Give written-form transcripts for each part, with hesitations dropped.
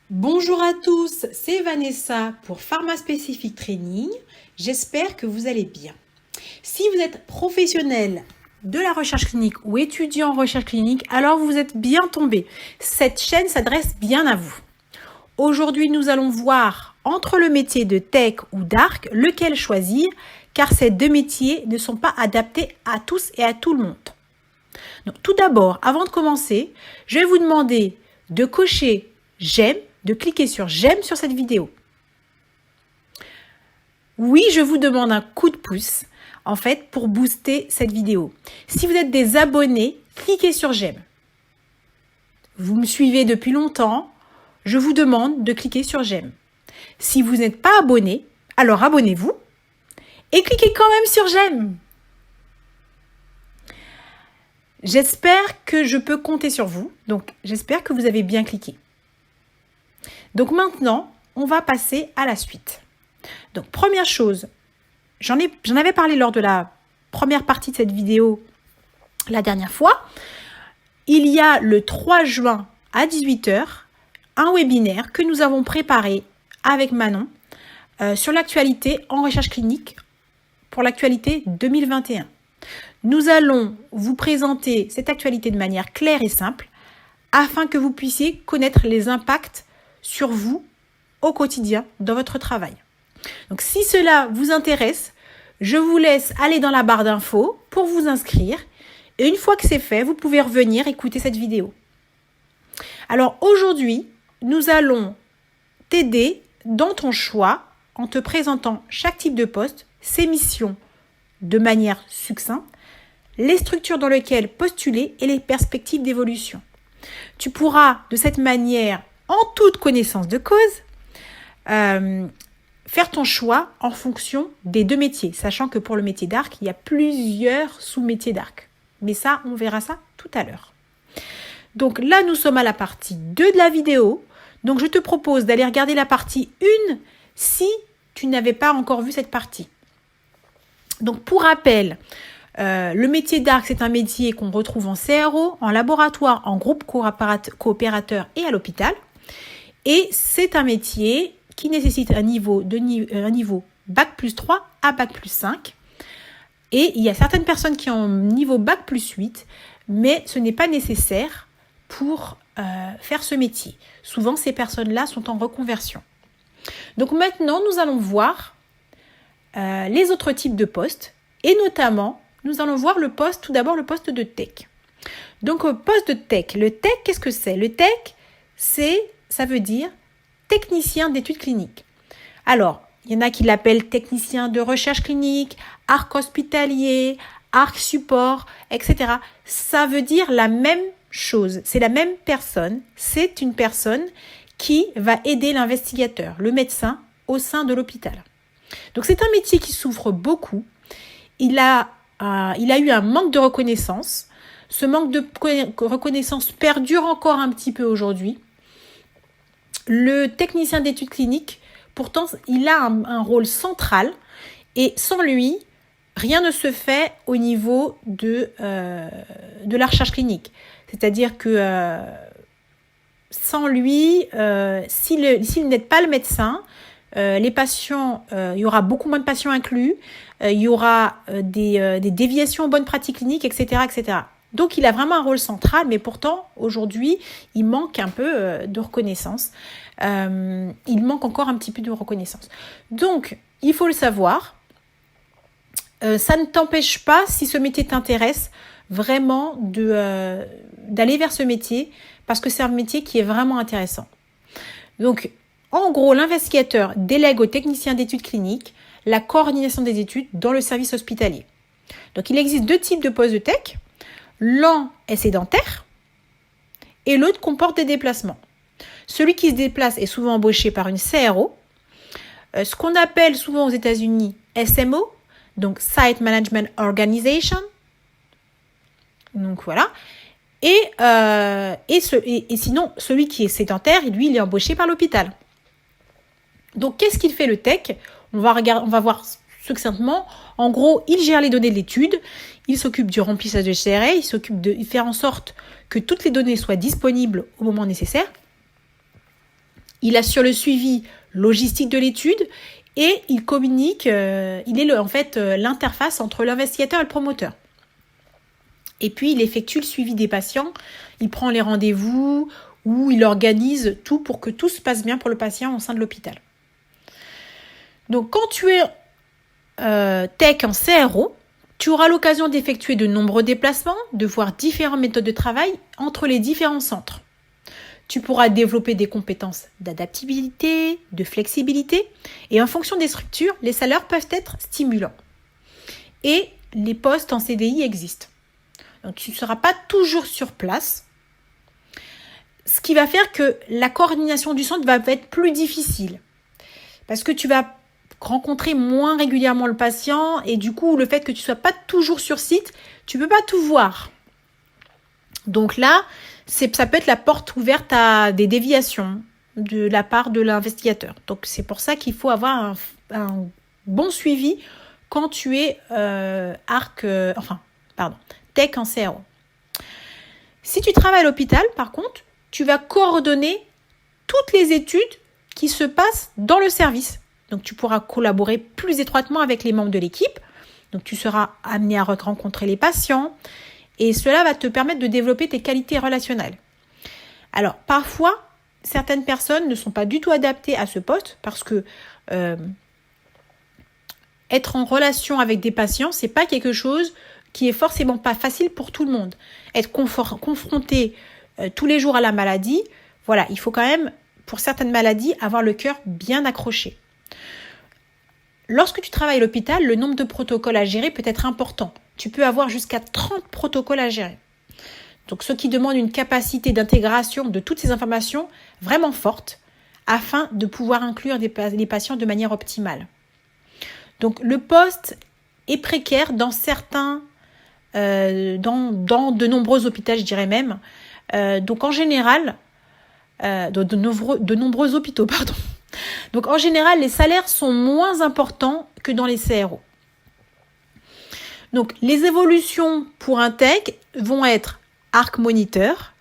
Bonjour à tous, c'est Vanessa pour Pharma Specific Training. J'espère que vous allez bien. Si vous êtes professionnel de la recherche clinique ou étudiant en recherche clinique, alors vous êtes bien tombé. Cette chaîne s'adresse bien à vous. Aujourd'hui, nous allons voir entre le métier de tech ou d'arc, lequel choisir, car ces deux métiers ne sont pas adaptés à tous et à tout le monde. Donc, tout d'abord, avant de commencer, je vais vous demander de cocher j'aime, de cliquer sur j'aime sur cette vidéo. Oui, je vous demande un coup de pouce, en fait, pour booster cette vidéo. Si vous êtes des abonnés, cliquez sur j'aime. Vous me suivez depuis longtemps, je vous demande de cliquer sur j'aime. Si vous n'êtes pas abonné, alors abonnez-vous et cliquez quand même sur j'aime. J'espère que je peux compter sur vous, donc j'espère que vous avez bien cliqué. Donc maintenant, on va passer à la suite. Donc première chose, j'en avais parlé lors de la première partie de cette vidéo la dernière fois. Il y a le 3 juin à 18 h un webinaire que nous avons préparé avec Manon sur l'actualité en recherche clinique pour l'actualité 2021. Nous allons vous présenter cette actualité de manière claire et simple afin que vous puissiez connaître les impacts sur vous au quotidien dans votre travail. Donc si cela vous intéresse, je vous laisse aller dans la barre d'infos pour vous inscrire et une fois que c'est fait, vous pouvez revenir écouter cette vidéo. Alors aujourd'hui, nous allons t'aider dans ton choix en te présentant chaque type de poste, ses missions de manière succincte, les structures dans lesquelles postuler et les perspectives d'évolution. Tu pourras de cette manière, en toute connaissance de cause, faire ton choix en fonction des deux métiers, sachant que pour le métier d'arc, il y a plusieurs sous-métiers d'arc. Mais ça, on verra ça tout à l'heure. Donc là, nous sommes à la partie 2 de la vidéo. Donc je te propose d'aller regarder la partie 1 si tu n'avais pas encore vu cette partie. Donc pour rappel, le métier d'arc, c'est un métier qu'on retrouve en CRO, en laboratoire, en groupe coopérateur et à l'hôpital. Et c'est un métier qui nécessite un niveau Bac plus 3 à Bac plus 5. Et il y a certaines personnes qui ont un niveau Bac plus 8, mais ce n'est pas nécessaire pour faire ce métier. Souvent, ces personnes-là sont en reconversion. Donc maintenant, nous allons voir les autres types de postes et notamment, nous allons voir tout d'abord le poste de tech. Donc, au poste de tech, le tech, qu'est-ce que c'est? Le tech, ça veut dire technicien d'études cliniques. Alors, il y en a qui l'appellent technicien de recherche clinique, arc hospitalier, arc support, etc. Ça veut dire la même chose. C'est la même personne. C'est une personne qui va aider l'investigateur, le médecin, au sein de l'hôpital. Donc, c'est un métier qui souffre beaucoup. Il a eu un manque de reconnaissance. Ce manque de reconnaissance perdure encore un petit peu aujourd'hui. Le technicien d'études cliniques, pourtant, il a un rôle central et sans lui, rien ne se fait au niveau de la recherche clinique. C'est-à-dire que sans lui, s'il n'est pas le médecin, les patients, il y aura beaucoup moins de patients inclus, il y aura des déviations aux bonnes pratiques cliniques, etc., etc. Donc, il a vraiment un rôle central, mais pourtant, aujourd'hui, il manque un peu de reconnaissance. Il manque encore un petit peu de reconnaissance. Donc, il faut le savoir. Ça ne t'empêche pas, si ce métier t'intéresse, vraiment d'aller vers ce métier, parce que c'est un métier qui est vraiment intéressant. Donc, en gros, l'investigateur délègue au technicien d'études cliniques la coordination des études dans le service hospitalier. Donc, il existe deux types de postes de tech. L'un est sédentaire et l'autre comporte des déplacements. Celui qui se déplace est souvent embauché par une CRO, ce qu'on appelle souvent aux États-Unis SMO, donc Site Management Organization. Donc voilà. Et sinon, celui qui est sédentaire, lui, il est embauché par l'hôpital. Donc, qu'est-ce qu'il fait le tech? On va voir succinctement. En gros, il gère les données de l'étude, il s'occupe du remplissage de CRA, il s'occupe de faire en sorte que toutes les données soient disponibles au moment nécessaire. Il assure le suivi logistique de l'étude et il communique, il est l'interface entre l'investigateur et le promoteur. Et puis, il effectue le suivi des patients, il prend les rendez-vous ou il organise tout pour que tout se passe bien pour le patient au sein de l'hôpital. Donc, quand tu es tech en CRO, tu auras l'occasion d'effectuer de nombreux déplacements, de voir différentes méthodes de travail entre les différents centres. Tu pourras développer des compétences d'adaptabilité, de flexibilité et en fonction des structures, les salaires peuvent être stimulants. Et les postes en CDI existent. Donc, tu ne seras pas toujours sur place, ce qui va faire que la coordination du centre va être plus difficile parce que tu vas rencontrer moins régulièrement le patient et du coup, le fait que tu ne sois pas toujours sur site, tu ne peux pas tout voir. Donc là, ça peut être la porte ouverte à des déviations de la part de l'investigateur. Donc c'est pour ça qu'il faut avoir un bon suivi quand tu es tech en CRO. Si tu travailles à l'hôpital, par contre, tu vas coordonner toutes les études qui se passent dans le service. Donc tu pourras collaborer plus étroitement avec les membres de l'équipe. Donc tu seras amené à rencontrer les patients et cela va te permettre de développer tes qualités relationnelles. Alors parfois, certaines personnes ne sont pas du tout adaptées à ce poste parce que être en relation avec des patients, c'est pas quelque chose qui est forcément pas facile pour tout le monde. Être confronté tous les jours à la maladie, voilà, il faut quand même, pour certaines maladies, avoir le cœur bien accroché. Lorsque tu travailles à l'hôpital, le nombre de protocoles à gérer peut être important. Tu peux avoir jusqu'à 30 protocoles à gérer. Donc, ce qui demande une capacité d'intégration de toutes ces informations vraiment forte afin de pouvoir inclure les patients de manière optimale. Donc, le poste est précaire dans dans de nombreux hôpitaux, je dirais même. Donc, en général, de nombreux hôpitaux, pardon. Donc, en général, les salaires sont moins importants que dans les CRO. Donc, les évolutions pour un tech vont être ARC Moniteur,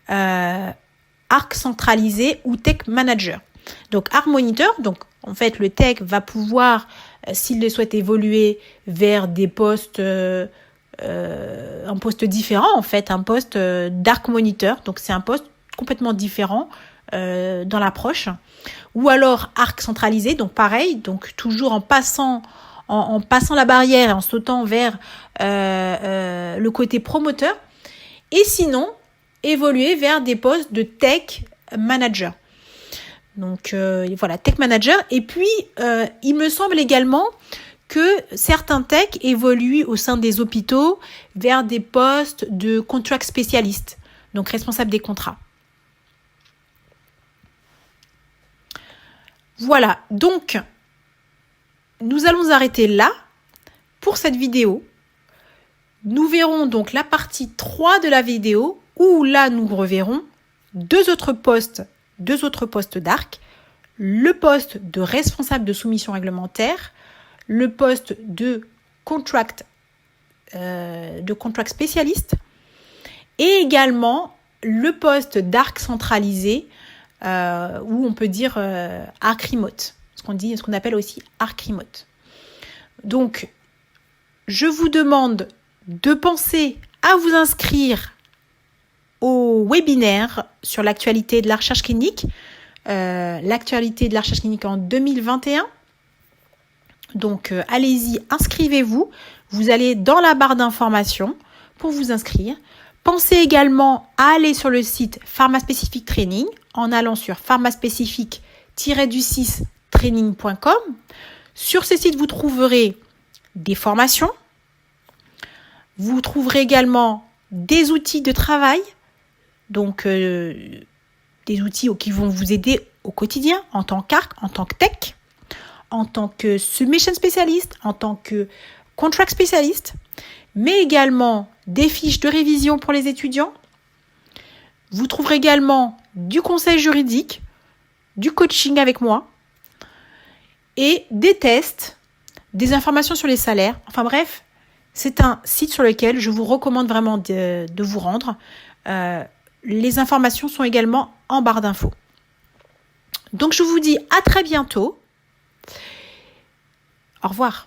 ARC Centralisé ou Tech Manager. Donc, ARC Moniteur, donc en fait, le tech va pouvoir, s'il le souhaite, évoluer vers des postes, un poste différent, en fait, un poste d'ARC Moniteur. Donc, c'est un poste complètement différent dans l'approche. Ou alors ARC Centralisé, donc pareil, donc toujours en passant la barrière et en sautant vers le côté promoteur. Et sinon, évoluer vers des postes de tech manager. Donc voilà, tech manager. Et puis, il me semble également que certains techs évoluent au sein des hôpitaux vers des postes de contract spécialiste, donc responsable des contrats. Voilà, donc nous allons arrêter là pour cette vidéo. Nous verrons donc la partie 3 de la vidéo où là nous reverrons deux autres postes d'ARC, le poste de responsable de soumission réglementaire, le poste de contract spécialiste et également le poste d'ARC centralisé ou on peut dire ARC remote, ce qu'on appelle aussi ARC remote. Donc, je vous demande de penser à vous inscrire au webinaire sur l'actualité de la recherche clinique, l'actualité de la recherche clinique en 2021. Donc, allez-y, inscrivez-vous. Vous allez dans la barre d'informations pour vous inscrire. Pensez également à aller sur le site Pharmaspecific Training en allant sur pharmaspecific-training.com. Sur ce site, vous trouverez des formations. Vous trouverez également des outils de travail, donc des outils qui vont vous aider au quotidien en tant qu'ARC, en tant que tech, en tant que submission spécialiste, en tant que contract spécialiste, mais également des fiches de révision pour les étudiants. Vous trouverez également du conseil juridique, du coaching avec moi et des tests, des informations sur les salaires. Enfin bref, c'est un site sur lequel je vous recommande vraiment de vous rendre. Les informations sont également en barre d'infos. Donc, je vous dis à très bientôt. Au revoir.